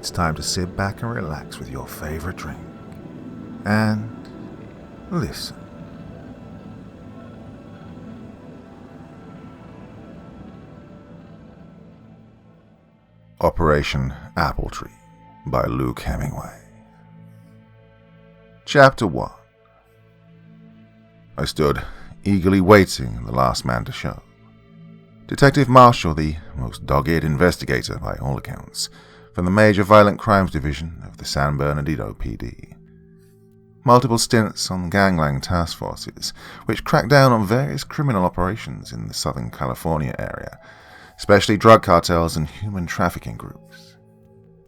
it's time to sit back and relax with your favorite drink. And listen. Operation Appletree by Luke Hemingway. Chapter 1. I stood eagerly waiting the last man to show. Detective Marshall, the most dogged investigator by all accounts, from the Major Violent Crimes Division of the San Bernardino PD. Multiple stints on gangland task forces, which cracked down on various criminal operations in the Southern California area, especially drug cartels and human trafficking groups.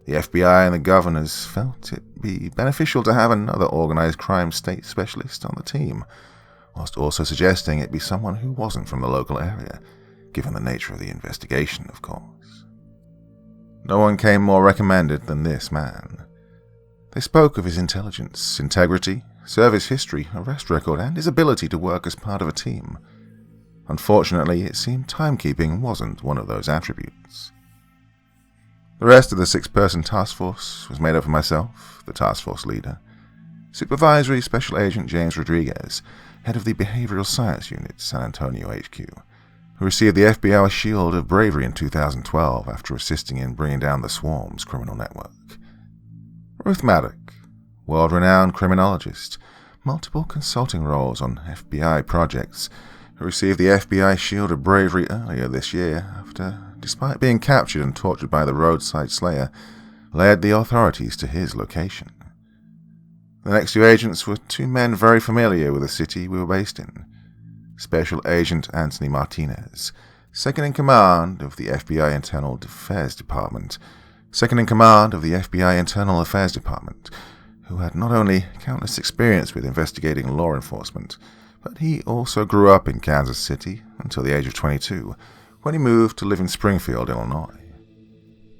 The FBI and the governors felt it be beneficial to have another organized crime state specialist on the team, whilst also suggesting it be someone who wasn't from the local area, given the nature of the investigation, of course. No one came more recommended than this man. They spoke of his intelligence, integrity, service history, arrest record, and his ability to work as part of a team. Unfortunately, it seemed timekeeping wasn't one of those attributes. The rest of the 6-person task force was made up of myself, the task force leader, Supervisory Special Agent James Rodriguez, head of the Behavioral Science Unit, San Antonio HQ, who received the FBI Shield of Bravery in 2012 after assisting in bringing down the Swarm's criminal network. Ruth Maddock, world-renowned criminologist, multiple consulting roles on FBI projects, who received the FBI Shield of Bravery earlier this year after, despite being captured and tortured by the roadside slayer, led the authorities to his location. The next 2 agents were 2 men very familiar with the city we were based in. Special Agent Anthony Martinez, second in command of the FBI Internal Affairs Department, who had not only countless experience with investigating law enforcement, but he also grew up in Kansas City until the age of 22, when he moved to live in Springfield, Illinois.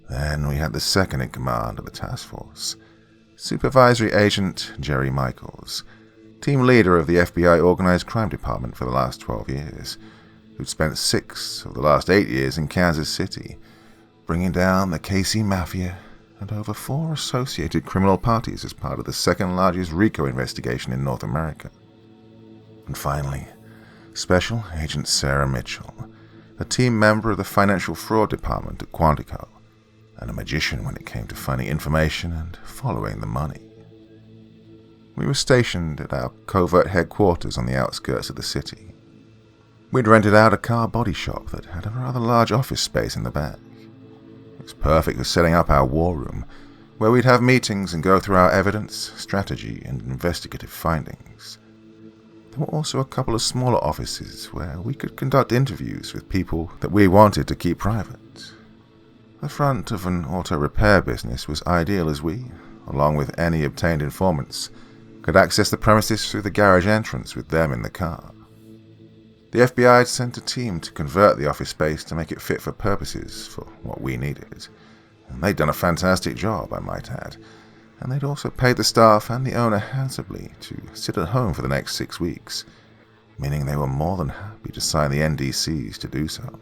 Then we had the second in command of the task force, Supervisory Agent Jerry Michaels, team leader of the FBI Organized Crime Department for the last 12 years, who'd spent 6 of the last 8 years in Kansas City, bringing down the KC Mafia and over 4 associated criminal parties as part of the second largest RICO investigation in North America. And finally, Special Agent Sarah Mitchell, a team member of the Financial Fraud Department at Quantico, and a magician when it came to finding information and following the money. We were stationed at our covert headquarters on the outskirts of the city. We'd rented out a car body shop that had a rather large office space in the back. It was perfect for setting up our war room, where we'd have meetings and go through our evidence, strategy, and investigative findings. There were also a couple of smaller offices where we could conduct interviews with people that we wanted to keep private. The front of an auto repair business was ideal as we, along with any obtained informants, could access the premises through the garage entrance with them in the car. The FBI had sent a team to convert the office space to make it fit for purposes for what we needed, and they'd done a fantastic job, I might add, and they'd also paid the staff and the owner handsomely to sit at home for the next 6 weeks, meaning they were more than happy to sign the NDCs to do so.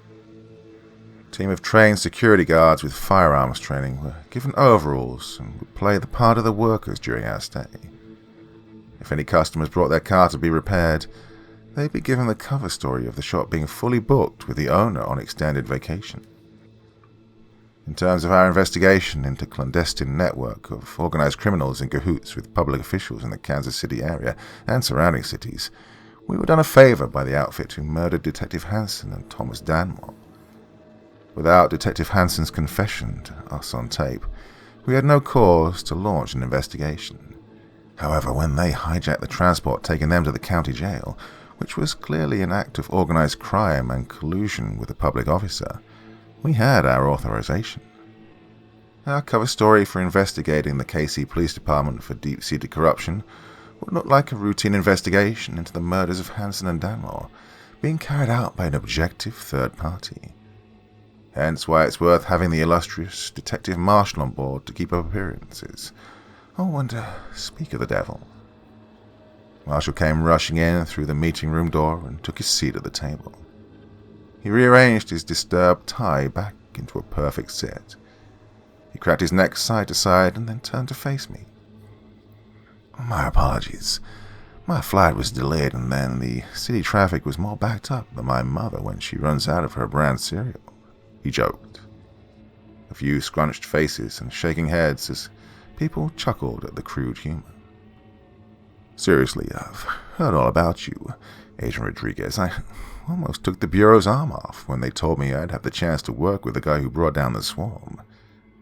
A team of trained security guards with firearms training were given overalls and would play the part of the workers during our stay. If any customers brought their car to be repaired, they'd be given the cover story of the shop being fully booked with the owner on extended vacation. In terms of our investigation into a clandestine network of organized criminals in cahoots with public officials in the Kansas City area and surrounding cities, we were done a favor by the outfit who murdered Detective Hansen and Thomas Danmore. Without Detective Hansen's confession to us on tape, we had no cause to launch an investigation. However, when they hijacked the transport taking them to the county jail, which was clearly an act of organized crime and collusion with a public officer, we had our authorization. Our cover story for investigating the KC Police Department for deep-seated corruption would look like a routine investigation into the murders of Hansen and Danmore, being carried out by an objective third party. Hence why it's worth having the illustrious Detective Marshall on board to keep up appearances. Oh, and speak of the devil. Marshall came rushing in through the meeting room door and took his seat at the table. He rearranged his disturbed tie back into a perfect sit. He cracked his neck side to side and then turned to face me. My apologies. My flight was delayed, and then the city traffic was more backed up than my mother when she runs out of her brand cereal, he joked. A few scrunched faces and shaking heads as people chuckled at the crude humor. Seriously, I've heard all about you, Agent Rodriguez. I almost took the Bureau's arm off when they told me I'd have the chance to work with the guy who brought down the swarm,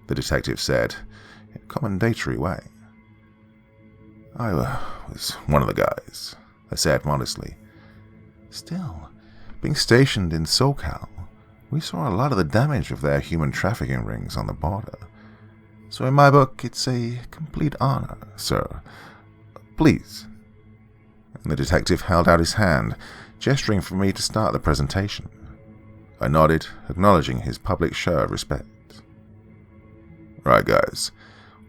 the detective said, in a commendatory way. I was one of the guys, I said modestly. Still, being stationed in SoCal, we saw a lot of the damage of their human trafficking rings on the border. So in my book, it's a complete honor, sir. Please. And the detective held out his hand, gesturing for me to start the presentation. I nodded, acknowledging his public show of respect. Right, guys.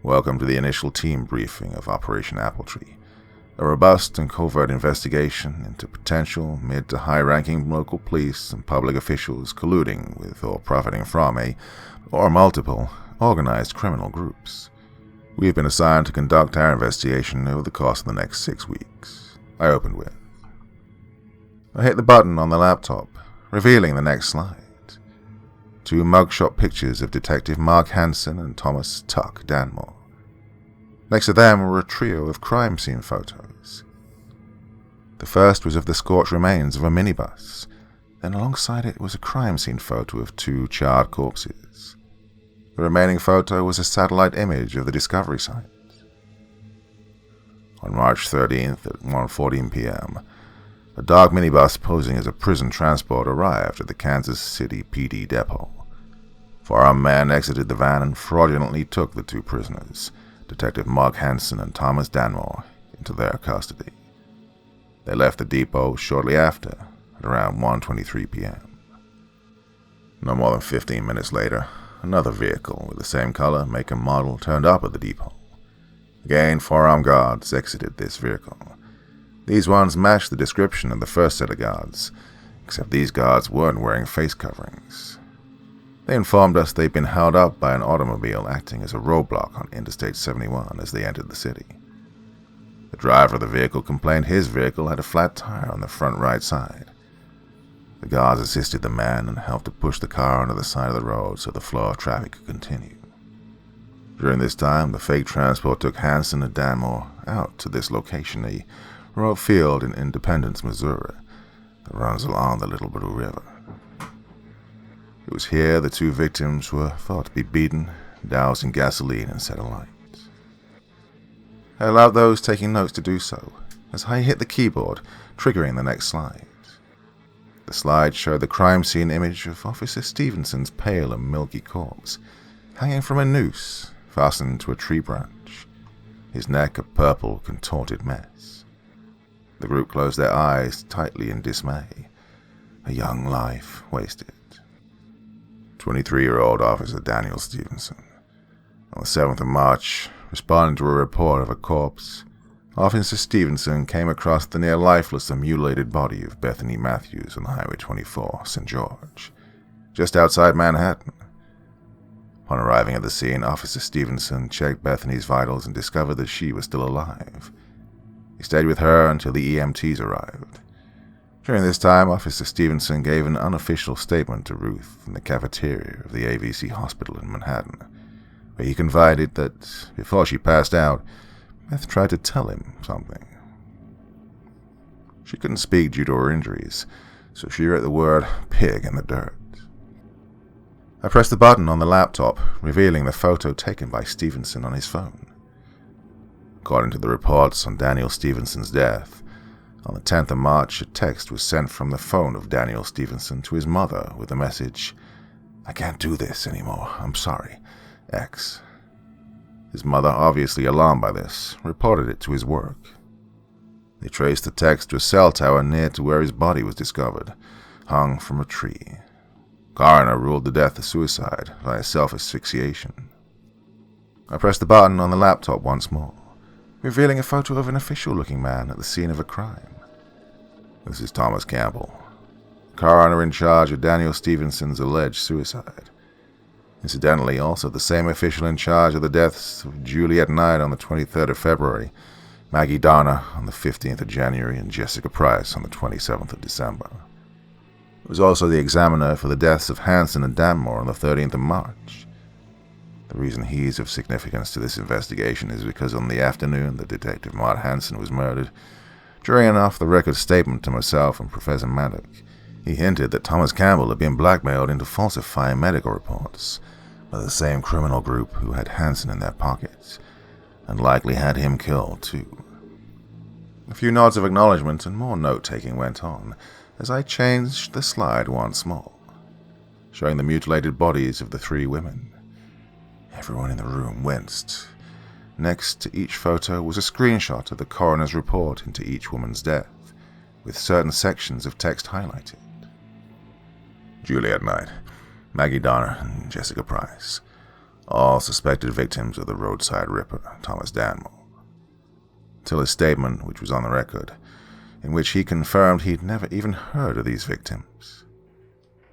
Welcome to the initial team briefing of Operation Appletree, a robust and covert investigation into potential mid- to high-ranking local police and public officials colluding with or profiting from a, or multiple, organized criminal groups. We've been assigned to conduct our investigation over the course of the next 6 weeks, I opened with. I hit the button on the laptop, revealing the next slide. 2 mugshot pictures of Detective Mark Hansen and Thomas Tuck Danmore. Next to them were a trio of crime scene photos. The first was of the scorched remains of a minibus, then alongside it was a crime scene photo of 2 charred corpses. The remaining photo was a satellite image of the discovery site. On March 13th at 1:14 p.m., a dark minibus posing as a prison transport arrived at the Kansas City PD depot. 4 armed men exited the van and fraudulently took the 2 prisoners, Detective Mark Hansen and Thomas Danmore, into their custody. They left the depot shortly after, at around 1:23 p.m. No more than 15 minutes later, another vehicle with the same color, make, and model turned up at the depot. Again, 4 armed guards exited this vehicle. These ones matched the description of the first set of guards, except these guards weren't wearing face coverings. They informed us they'd been held up by an automobile acting as a roadblock on Interstate 71 as they entered the city. The driver of the vehicle complained his vehicle had a flat tire on the front right side. The guards assisted the man and helped to push the car onto the side of the road so the flow of traffic could continue. During this time, the fake transport took Hansen and Danmore out to this location, a remote field in Independence, Missouri, that runs along the Little Blue River. It was here the 2 victims were thought to be beaten, doused in gasoline, and set alight. I allowed those taking notes to do so, as I hit the keyboard, triggering the next slide. The slide showed the crime scene image of Officer Stevenson's pale and milky corpse, hanging from a noose fastened to a tree branch, his neck a purple, contorted mess. The group closed their eyes tightly in dismay. A young life wasted. 23-year-old Officer Daniel Stevenson. On the 7th of March, responding to a report of a corpse, Officer Stevenson came across the near lifeless and mutilated body of Bethany Matthews on Highway 24, St. George, just outside Manhattan. Upon arriving at the scene, Officer Stevenson checked Bethany's vitals and discovered that she was still alive. He stayed with her until the EMTs arrived. During this time, Officer Stevenson gave an unofficial statement to Ruth in the cafeteria of the AVC hospital in Manhattan, where he confided that, before she passed out, Beth tried to tell him something. She couldn't speak due to her injuries, so she wrote the word pig in the dirt. I pressed the button on the laptop, revealing the photo taken by Stevenson on his phone. According to the reports on Daniel Stevenson's death, on the 10th of March, a text was sent from the phone of Daniel Stevenson to his mother with the message, "I can't do this anymore. I'm sorry. X." His mother, obviously alarmed by this, reported it to his work. They traced the text to a cell tower near to where his body was discovered, hung from a tree. Coroner ruled the death a suicide via self-asphyxiation. I pressed the button on the laptop once more, revealing a photo of an official-looking man at the scene of a crime. This is Thomas Campbell, coroner in charge of Daniel Stevenson's alleged suicide. Incidentally, also the same official in charge of the deaths of Juliet Knight on the 23rd of February, Maggie Donner on the 15th of January, and Jessica Price on the 27th of December. He was also the examiner for the deaths of Hansen and Danmore on the 13th of March. The reason he's of significance to this investigation is because on the afternoon that Detective Mart Hansen was murdered, during an off-the-record statement to myself and Professor Maddock, he hinted that Thomas Campbell had been blackmailed into falsifying medical reports by the same criminal group who had Hansen in their pockets, and likely had him killed too. A few nods of acknowledgement and more note-taking went on, as I changed the slide once more, showing the mutilated bodies of the 3 women. Everyone in the room winced. Next to each photo was a screenshot of the coroner's report into each woman's death, with certain sections of text highlighted. Juliet Knight, Maggie Donner, and Jessica Price, all suspected victims of the roadside ripper, Thomas Danmore. Till his statement, which was on the record, in which he confirmed he'd never even heard of these victims.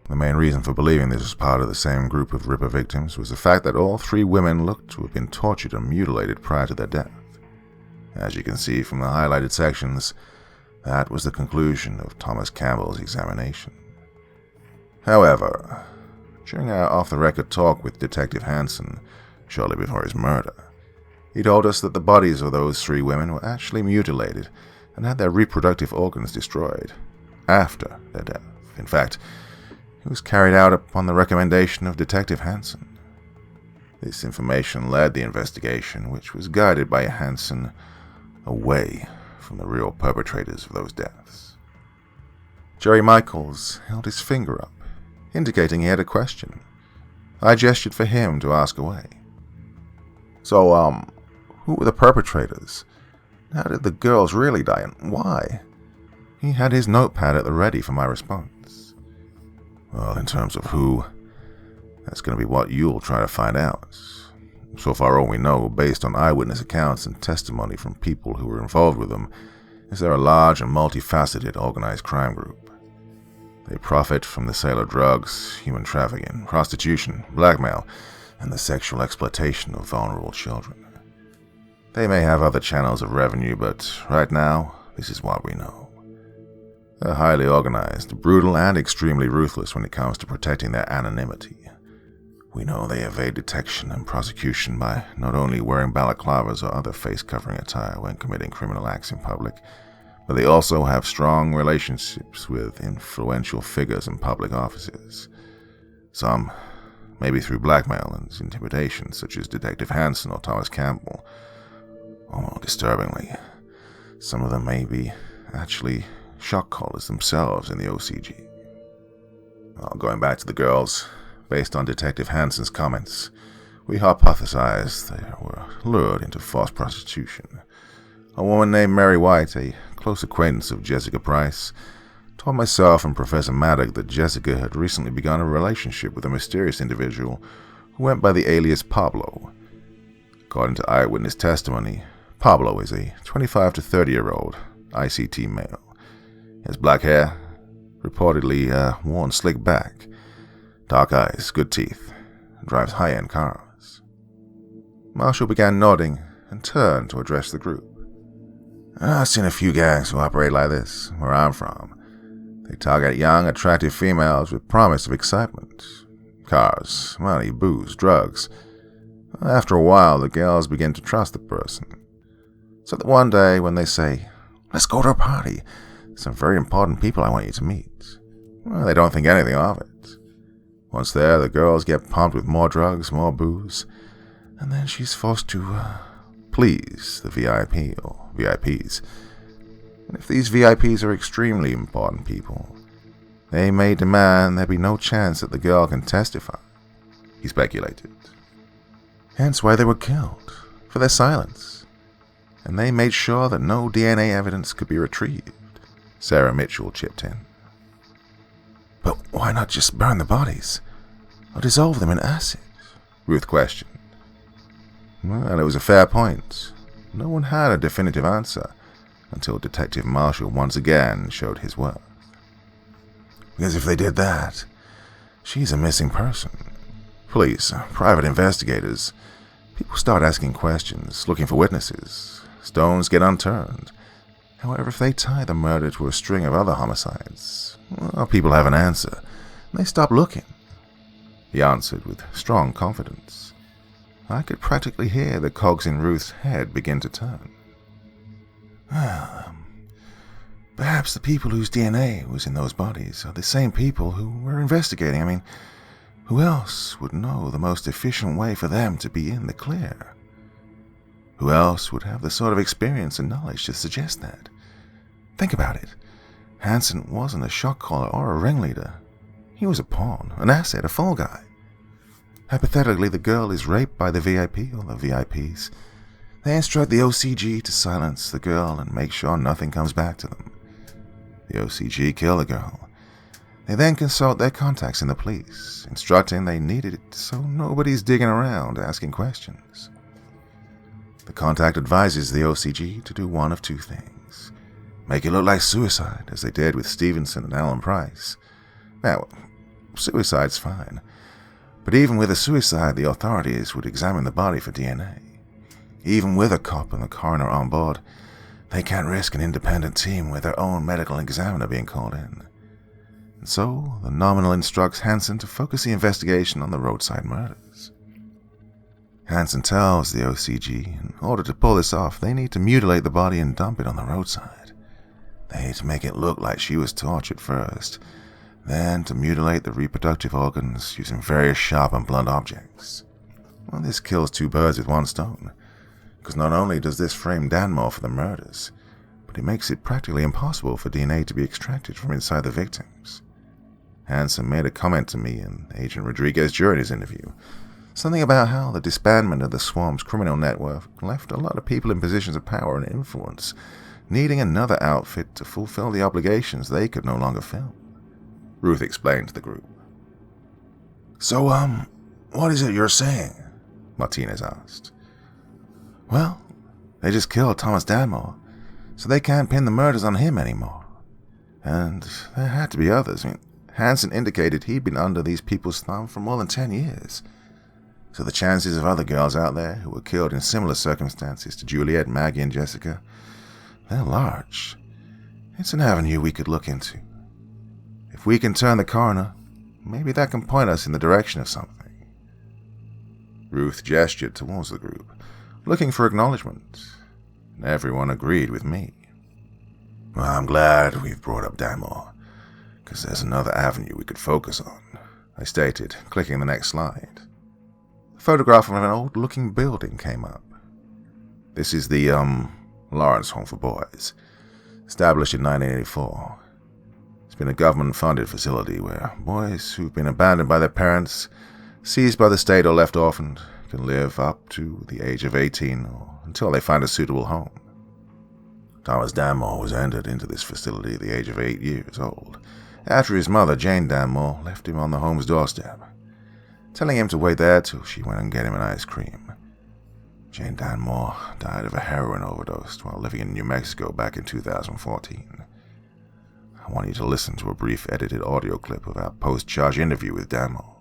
The main reason for believing this was part of the same group of Ripper victims was the fact that all 3 women looked to have been tortured and mutilated prior to their death. As you can see from the highlighted sections, that was the conclusion of Thomas Campbell's examination. However, during our off-the-record talk with Detective Hansen, shortly before his murder, he told us that the bodies of those 3 women were actually mutilated and had their reproductive organs destroyed after their death. In fact, it was carried out upon the recommendation of Detective Hansen. This information led the investigation, which was guided by Hansen away from the real perpetrators of those deaths. Jerry Michaels held his finger up, indicating he had a question. I gestured for him to ask away. So, who were the perpetrators? How did the girls really die, and why? He had his notepad at the ready for my response. Well, in terms of who, that's going to be what you'll try to find out. So far, all we know, based on eyewitness accounts and testimony from people who were involved with them, is they're a large and multifaceted organized crime group. They profit from the sale of drugs, human trafficking, prostitution, blackmail, and the sexual exploitation of vulnerable children. They may have other channels of revenue, but right now, this is what we know. They're highly organized, brutal, and extremely ruthless when it comes to protecting their anonymity. We know they evade detection and prosecution by not only wearing balaclavas or other face-covering attire when committing criminal acts in public, but they also have strong relationships with influential figures in public offices. Some, maybe through blackmail and intimidation, such as Detective Hansen or Thomas Campbell. Or more disturbingly, some of them may be actually shock collars themselves in the OCG. Well, going back to the girls, based on Detective Hansen's comments, we hypothesized they were lured into forced prostitution. A woman named Mary White, a close acquaintance of Jessica Price, told myself and Professor Maddock that Jessica had recently begun a relationship with a mysterious individual who went by the alias Pablo. According to eyewitness testimony, Pablo is a 25 to 30-year-old ICT male. He has black hair, reportedly worn slick back, dark eyes, good teeth, and drives high-end cars. Marshall began nodding and turned to address the group. I've seen a few gangs who operate like this, where I'm from. They target young, attractive females with promise of excitement. Cars, money, booze, drugs. After a while, the girls begin to trust the person. So that one day when they say, "Let's go to a party. Some very important people I want you to meet," well, they don't think anything of it. Once there, the girls get pumped with more drugs, more booze, and then she's forced to please the VIP or VIPs. And if these VIPs are extremely important people, they may demand there be no chance that the girl can testify, he speculated. Hence why they were killed, for their silence. And they made sure that no DNA evidence could be retrieved, Sarah Mitchell chipped in. But why not just burn the bodies, or dissolve them in acid? Ruth questioned. Well, it was a fair point. No one had a definitive answer until Detective Marshall once again showed his worth. Because if they did that, she's a missing person. Police, private investigators. People start asking questions, looking for witnesses. Stones get unturned. However, if they tie the murder to a string of other homicides, well, people have an answer, and they stop looking. He answered with strong confidence. I could practically hear the cogs in Ruth's head begin to turn. Well, perhaps the people whose DNA was in those bodies are the same people who we're investigating. I mean, who else would know the most efficient way for them to be in the clear? Who else would have the sort of experience and knowledge to suggest that? Think about it. Hansen wasn't a shot caller or a ringleader. He was a pawn, an asset, a fall guy. Hypothetically, the girl is raped by the VIP or the VIPs. They instruct the OCG to silence the girl and make sure nothing comes back to them. The OCG kill the girl. They then consult their contacts in the police, instructing they needed it so nobody's digging around asking questions. The contact advises the OCG to do one of two things. Make it look like suicide, as they did with Stevenson and Alan Price. Now, suicide's fine. But even with a suicide, the authorities would examine the body for DNA. Even with a cop and the coroner on board, they can't risk an independent team with their own medical examiner being called in. And so, the nominal instructs Hansen to focus the investigation on the roadside murders. Hansen tells the OCG, in order to pull this off, they need to mutilate the body and dump it on the roadside. They need to make it look like she was tortured first, then to mutilate the reproductive organs using various sharp and blunt objects. Well, this kills two birds with one stone, because not only does this frame Danmore for the murders, but it makes it practically impossible for DNA to be extracted from inside the victims. Hansen made a comment to me and Agent Rodriguez during his interview, something about how the disbandment of the Swarm's criminal network left a lot of people in positions of power and influence, needing another outfit to fulfill the obligations they could no longer fill. Ruth explained to the group. So, what is it you're saying? Martinez asked. Well, they just killed Thomas Danmore, so they can't pin the murders on him anymore. And there had to be others. I mean, Hansen indicated he'd been under these people's thumb for more than 10 years. So the chances of other girls out there who were killed in similar circumstances to Juliet, Maggie, and Jessica, they're large. It's an avenue we could look into. If we can turn the coroner, maybe that can point us in the direction of something. Ruth gestured towards the group, looking for acknowledgement, and everyone agreed with me. Well, I'm glad we've brought up Danmore, because there's another avenue we could focus on, I stated, clicking the next slide. A photograph of an old-looking building came up. This is the, Lawrence Home for Boys, established in 1984. It's been a government-funded facility where boys who've been abandoned by their parents, seized by the state or left orphaned, can live up to the age of 18 or until they find a suitable home. Thomas Danmore was entered into this facility at the age of 8 years old, after his mother, Jane Danmore, left him on the home's doorstep, telling him to wait there till she went and get him an ice cream. Jane Danmore died of a heroin overdose while living in New Mexico back in 2014. I want you to listen to a brief edited audio clip of our post-charge interview with Danmore.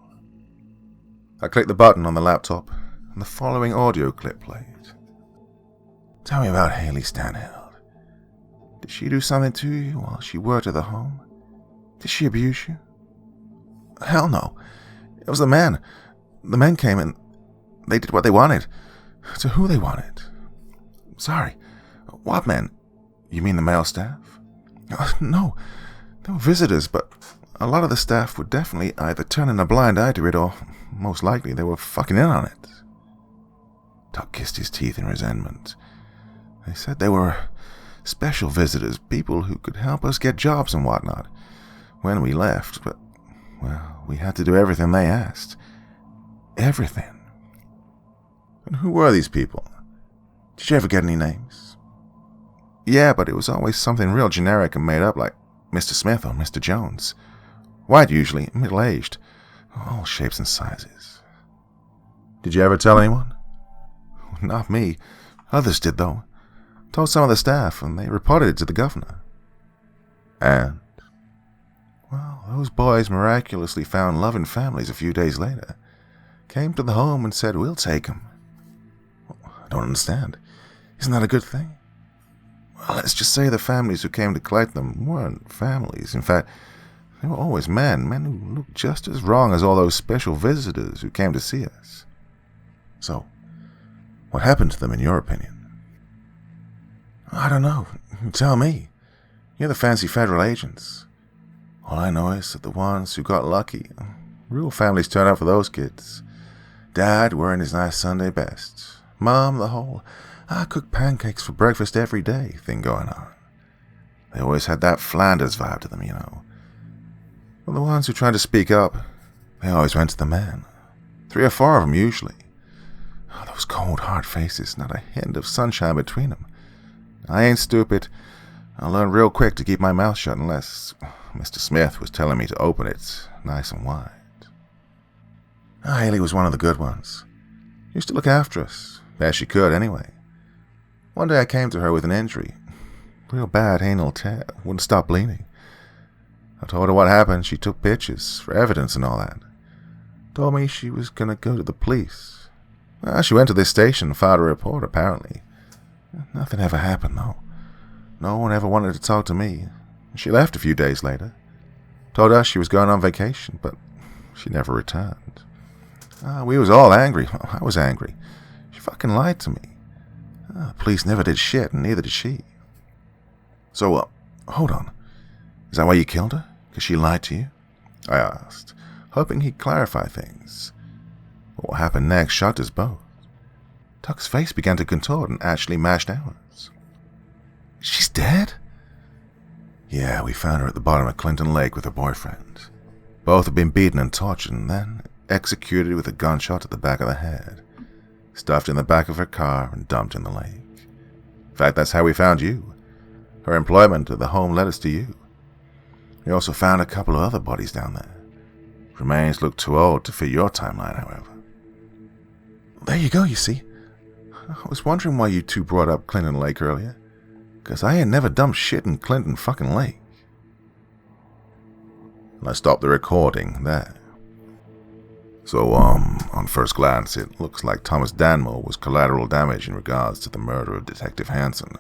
I clicked the button on the laptop, and the following audio clip played. Tell me about Haley Stanhill. Did she do something to you while she worked at the home? Did she abuse you? Hell no. It was the men. The men came and they did what they wanted. To who they wanted. Sorry. What men? You mean the male staff? No. They were visitors, but a lot of the staff would definitely either turn in a blind eye to it or, most likely, they were fucking in on it. Tuck kissed his teeth in resentment. They said they were special visitors, people who could help us get jobs and whatnot when we left, but, well, we had to do everything they asked. Everything. And who were these people? Did you ever get any names? Yeah, but it was always something real generic and made up, like Mr. Smith or Mr. Jones. White usually, middle-aged, all shapes and sizes. Did you ever tell anyone? Not me. Others did, though. Told some of the staff, and they reported it to the governor. And? Well, those boys miraculously found loving families a few days later. came to the home and said, "We'll take him." I don't understand. Isn't that a good thing? Well, let's just say the families who came to collect them weren't families. In fact, they were always men who looked just as wrong as all those special visitors who came to see us. So, what happened to them in your opinion? I don't know. Tell me. You're the fancy federal agents. All I know is that the ones who got lucky, real families turned out for those kids. Dad wearing his nice Sunday best. Mom, the whole, "I cook pancakes for breakfast every day" thing going on. They always had that Flanders vibe to them, you know. But the ones who tried to speak up, they always went to the men. 3 or 4 of them usually. Oh, those cold, hard faces, not a hint of sunshine between them. I ain't stupid. I learned real quick to keep my mouth shut unless Mr. Smith was telling me to open it nice and wide. Haley was one of the good ones. Used to look after us, best she could anyway. One day I came to her with an injury. Real bad anal tear, wouldn't stop bleeding. I told her what happened. She took pictures for evidence and all that. Told me she was going to go to the police. Well, she went to this station and filed a report, apparently. Nothing ever happened, though. No one ever wanted to talk to me. She left a few days later. Told us she was going on vacation, but she never returned. We was all angry. I was angry. She fucking lied to me. The police never did shit, and neither did she. So, hold on. Is that why you killed her? Because she lied to you? I asked, hoping he'd clarify things. But what happened next shocked us both. Tuck's face began to contort and actually matched ours. She's dead? Yeah, we found her at the bottom of Clinton Lake with her boyfriend. Both had been beaten and tortured and then executed with a gunshot to the back of the head, stuffed in the back of her car and dumped in the lake. In fact, that's how we found you. Her employment at the home led us to you. We also found a couple of other bodies down there. Remains look too old to fit your timeline, however. There you go, you see. I was wondering why you two brought up Clinton Lake earlier, because I had never dumped shit in Clinton fucking Lake. And I stopped the recording there. So, on first glance, it looks like Thomas Danmore was collateral damage in regards to the murder of Detective Hansen.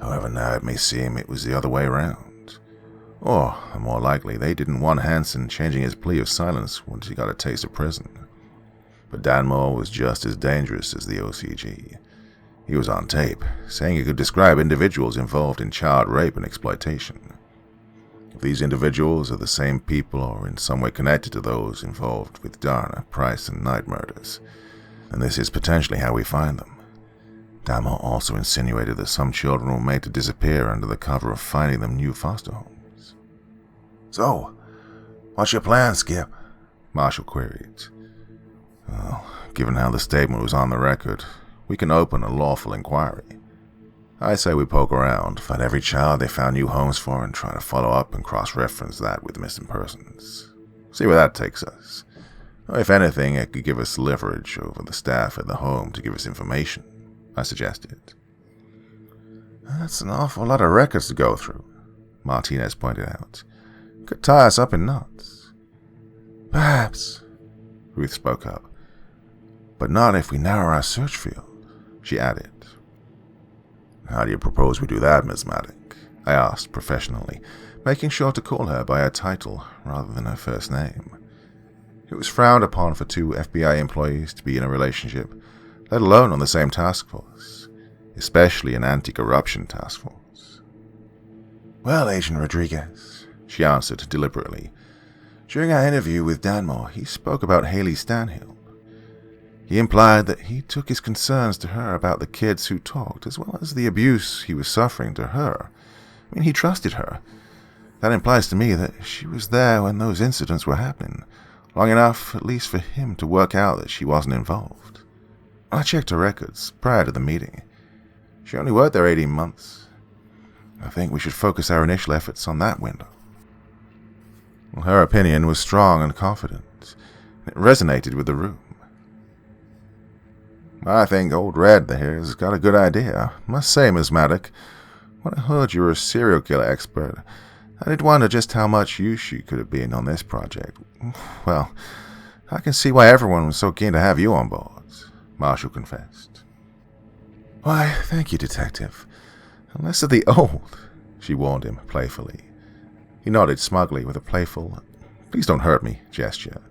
However, now it may seem it was the other way around. Or, more likely, they didn't want Hansen changing his plea of silence once he got a taste of prison. But Danmore was just as dangerous as the OCG. He was on tape, saying he could describe individuals involved in child rape and exploitation. If these individuals are the same people or in some way connected to those involved with Darna, Price, and Knight murders, then this is potentially how we find them. Danmore also insinuated that some children were made to disappear under the cover of finding them new foster homes. So, what's your plan, Skip? Marshall queried. Well, given how the statement was on the record, we can open a lawful inquiry. I say we poke around, find every child they found new homes for, and try to follow up and cross-reference that with missing persons. See where that takes us. Or if anything, it could give us leverage over the staff at the home to give us information, I suggested. That's an awful lot of records to go through, Martinez pointed out. Could tie us up in knots. Perhaps, Ruth spoke up. But not if we narrow our search field, she added. How do you propose we do that, Miss Maddock? I asked professionally, making sure to call her by her title rather than her first name. It was frowned upon for 2 FBI employees to be in a relationship, let alone on the same task force, especially an anti-corruption task force. Well, Agent Rodriguez, she answered deliberately. During our interview with Danmore, he spoke about Haley Stanhill. He implied that he took his concerns to her about the kids who talked, as well as the abuse he was suffering to her. I mean, he trusted her. That implies to me that she was there when those incidents were happening, long enough, at least, for him to work out that she wasn't involved. I checked her records prior to the meeting. She only worked there 18 months. I think we should focus our initial efforts on that window. Well, her opinion was strong and confident. It resonated with the room. I think Old Red there has got a good idea. Must say, Miss Maddock, when I heard you were a serial killer expert, I did wonder just how much use you could have been on this project. Well, I can see why everyone was so keen to have you on board," Marshall confessed. "Why, thank you, Detective. Unless of the old," she warned him playfully. He nodded smugly with a playful, "please don't hurt me" gesture.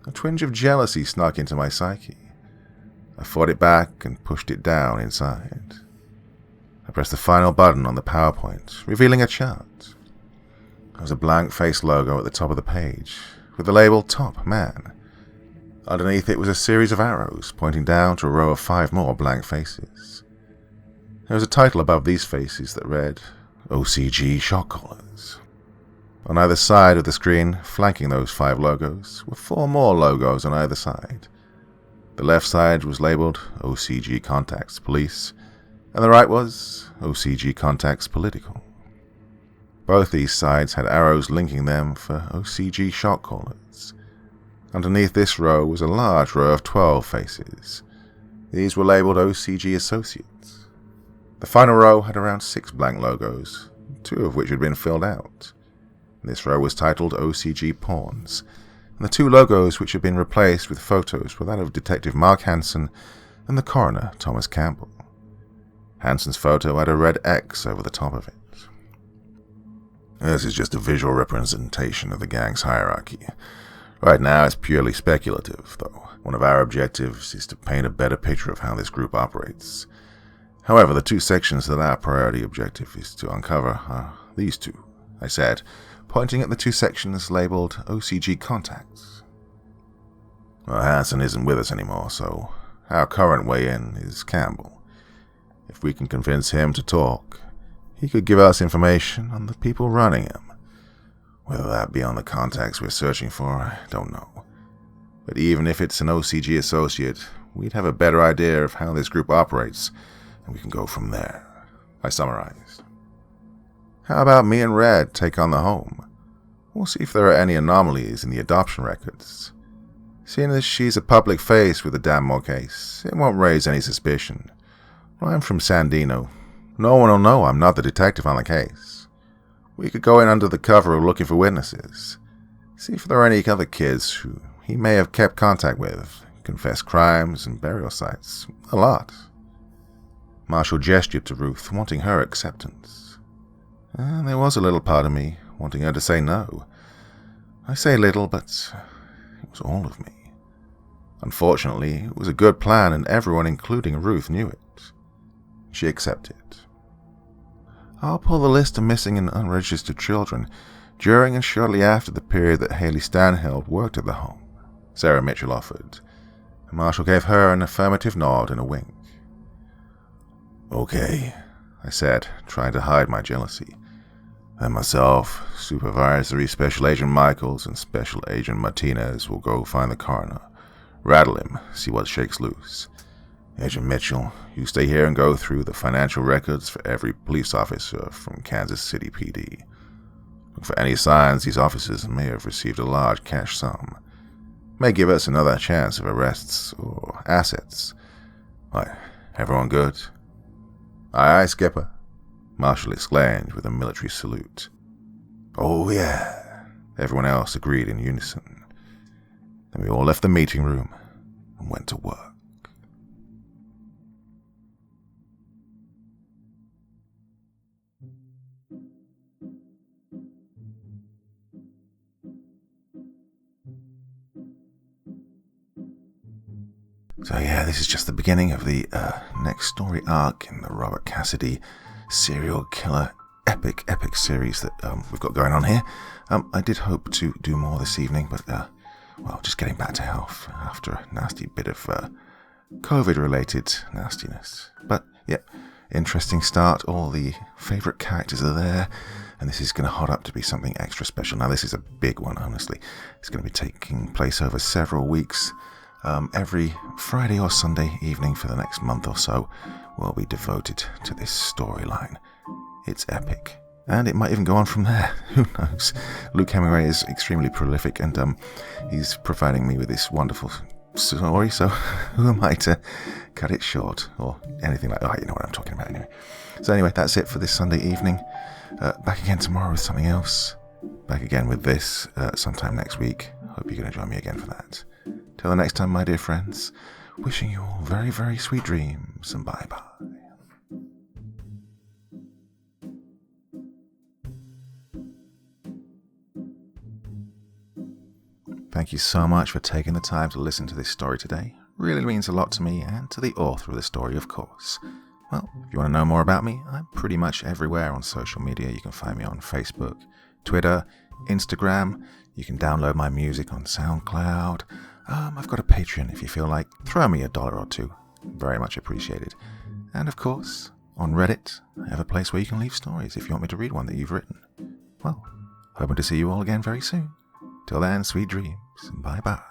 A twinge of jealousy snuck into my psyche. I fought it back and pushed it down inside. I pressed the final button on the PowerPoint, revealing a chart. There was a blank-faced logo at the top of the page, with the label Top Man. Underneath it was a series of arrows pointing down to a row of 5 more blank faces. There was a title above these faces that read, OCG Shot Callers. On either side of the screen, flanking those 5 logos, were 4 more logos on either side. The left side was labeled OCG Contacts Police, and the right was OCG Contacts Political. Both these sides had arrows linking them for OCG Shot Callers. Underneath this row was a large row of 12 faces. These were labeled OCG Associates. The final row had around 6 blank logos, 2 of which had been filled out. This row was titled OCG Pawns, and the 2 logos which had been replaced with photos were that of Detective Mark Hansen and the coroner, Thomas Campbell. Hansen's photo had a red X over the top of it. This is just a visual representation of the gang's hierarchy. Right now it's purely speculative, though. One of our objectives is to paint a better picture of how this group operates. However, the 2 sections that our priority objective is to uncover are these 2, I said, pointing at the 2 sections labeled OCG Contacts. Well, Hansen isn't with us anymore, so our current way in is Campbell. If we can convince him to talk, he could give us information on the people running him. Whether that be on the contacts we're searching for, I don't know. But even if it's an OCG associate, we'd have a better idea of how this group operates, and we can go from there, I summarized. How about me and Red take on the home? We'll see if there are any anomalies in the adoption records. Seeing as she's a public face with the Danmore case, it won't raise any suspicion. I'm from Sandino. No one will know I'm not the detective on the case. We could go in under the cover of looking for witnesses. See if there are any other kids who he may have kept contact with, confessed crimes and burial sites. A lot. Marshall gestured to Ruth, wanting her acceptance. And there was a little part of me wanting her to say no. I say little, but it was all of me. Unfortunately, it was a good plan and everyone, including Ruth, knew it. She accepted. I'll pull the list of missing and unregistered children during and shortly after the period that Haley Stanhill worked at the home, Sarah Mitchell offered. Marshall gave her an affirmative nod and a wink. Okay, I said, trying to hide my jealousy. And myself, Supervisory Special Agent Michaels and Special Agent Martinez will go find the coroner, rattle him, see what shakes loose. Agent Mitchell, you stay here and go through the financial records for every police officer from Kansas City PD. Look for any signs these officers may have received a large cash sum. May give us another chance of arrests or assets. Why, everyone good? Aye, aye, Skipper, Marshall exclaimed with a military salute. Oh, yeah, everyone else agreed in unison. Then we all left the meeting room and went to work. So yeah, this is just the beginning of the next story arc in the Robert Cassidy serial killer epic series that we've got going on here. I did hope to do more this evening, but well, just getting back to health after a nasty bit of COVID-related nastiness. But yeah, interesting start. All the favourite characters are there, and this is going to hot up to be something extra special. Now, this is a big one, honestly. It's going to be taking place over several weeks. Every Friday or Sunday evening for the next month or so will be devoted to this storyline. It's epic, and it might even go on from there. Who knows? Luke Hemingway is extremely prolific, and he's providing me with this wonderful story, so who am I to cut it short or anything like that? Oh, you know what I'm talking about anyway. So anyway, that's it for this Sunday evening. Back again tomorrow with something else. Back again with this sometime next week. hope you're going to join me again for that. Till the next time, my dear friends, wishing you all very, very sweet dreams, and bye-bye. Thank you so much for taking the time to listen to this story today. Really means a lot to me and to the author of the story, of course. Well, if you want to know more about me, I'm pretty much everywhere on social media. You can find me on Facebook, Twitter, Instagram. You can download my music on SoundCloud. I've got a Patreon if you feel like. Throw me $1 or $2. Very much appreciated. And of course, on Reddit, I have a place where you can leave stories if you want me to read one that you've written. Well, hoping to see you all again very soon. Till then, sweet dreams. Bye-bye.